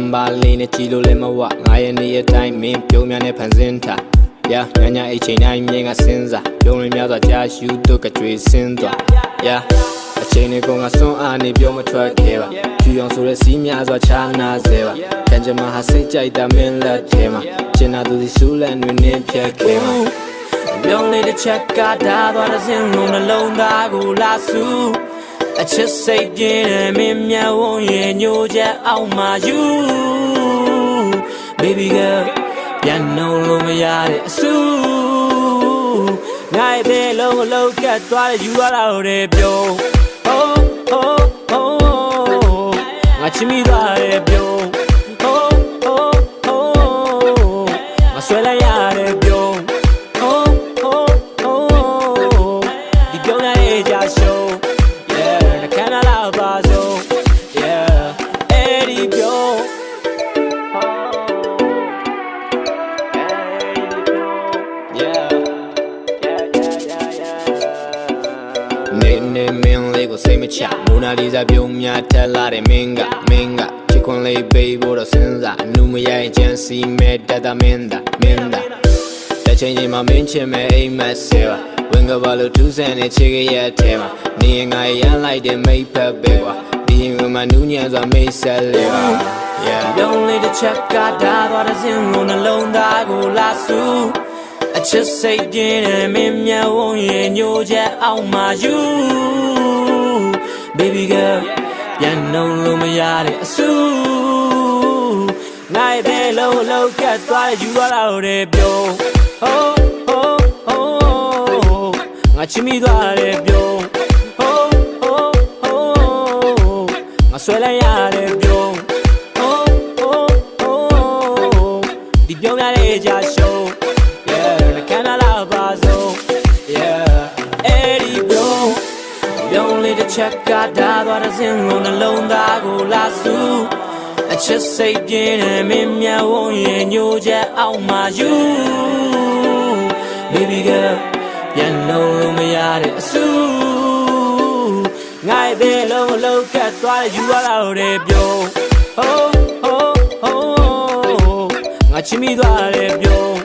number လေးနဲ့ကြည်လို့လည်းမဝငါရဲ့နေရတိုင်းမင်းပြုံးများနဲ့ဖန်ဆင်းထားညအိတ်ချိန်တိုင်းမြင်ကစဉ်းစားပြုံးရင်းများစွာကြာရှူတို့ကကြွေစင်းသွားအချိန်တွေကောင်ကစွန့်အားနေပြောမထွက်ခဲ့ပါဖြူအောင်ဆိုတဲ့စီးများစွာချာနာစေပါကံကြမ္မာဟာစိတ်ကြိုက်တာမင်းလက်ထဲမှာကျင်နာသူစီစူးလန့်တွင်နင်းဖြတ်ခဲ့မှာပြုံးလေးတစ်ချက်ကဒါသွားတဲ့စင်လုံးနှလုံးသားကိုလာစုအချစ်စိတ်ပြင်းတဲ့မင်းမျက်ဝန်းရဲ့ညိုချက်အောင်မှာ you baby girl ပြန်နှုံးလို့မရတဲ့အဆူငါ့ရဲ့လုံးအလုံးကတ်သွားတဲ့ယူရတာတွေပြုံးငါချစ်မိသွားတဲ့ပြုံးငါဆွဲလိုက်ရတဲ့ပြုံးဒီပြုံးရတဲ့ကြာရှုံးနှခမ်းလာပါဆုံးအဲ့ဒီပြုံးနေမင်းလေးကိုစိတ်မချမိုနာလီဇာပြုံးများထက်လာတဲ့မင်းကချစ်ခွန်လေးပေးဖို့တော့စဉ်းစားအနုမရရင်ချမ်းစီမဲ့တတ်တာမင်းသားတစ်ချိန်ချိန်မှာမင်းချင်မဲ့အိမ်မက်ဆဲပါဝင်ကဘာလို့ထူးဆန်းနေချစ်ခဲ့ရတဲ့မှာနေရင်ငါရမ်းလိုက်တဲ့မိတ်ဖက်ပဲကွာဒီရင်ကမှနူးညံစွာမိတ်ဆက်လေးပါပြုံးလေးတစ်ချက်ကဒါသွားတဲ့စင်လုံးနှလုံးသားကိုလာစုအချစ်စိတ်ပြင်းတဲ့မင်းမျက်ဝန်းရဲ့ညိုချက်အောင်မှာ you baby girl ပြန်နှုံးလို့မရတဲ့အဆူငါ့ရဲ့လုံးအလုံးကတ်သွားတဲ့ယူရတာတွေပြုံးငါချစ်မိသွားတဲ့ပြုံးငါဆွဲလိုက်ရတဲ့ပြုံးဒီပြုံးရတဲ့ကြာရှုံးတစ်ချက်ကဒါသွားတဲ့စင်လုံးနှလုံးသားကိုလာစုအချစ်စိတ်ပြင်းတဲ့မင်းမျက်ဝန်းရဲ့ညိုချက်အောင်မှာ you baby girl ပြန်နှုံးလို့မရတဲ့အဆူငါ့ရဲ့လုံးအလုံးကတ်သွားတဲ့ယူရတာတွေပြုံးငါချစ်မိသွားတဲ့ပြုံး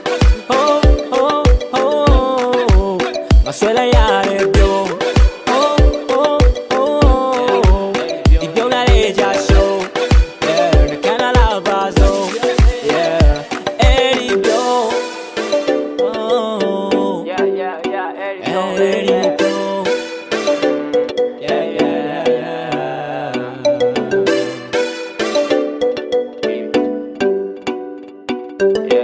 ငါဆွဲလိုက်ရတဲ့ပြုံးYeah.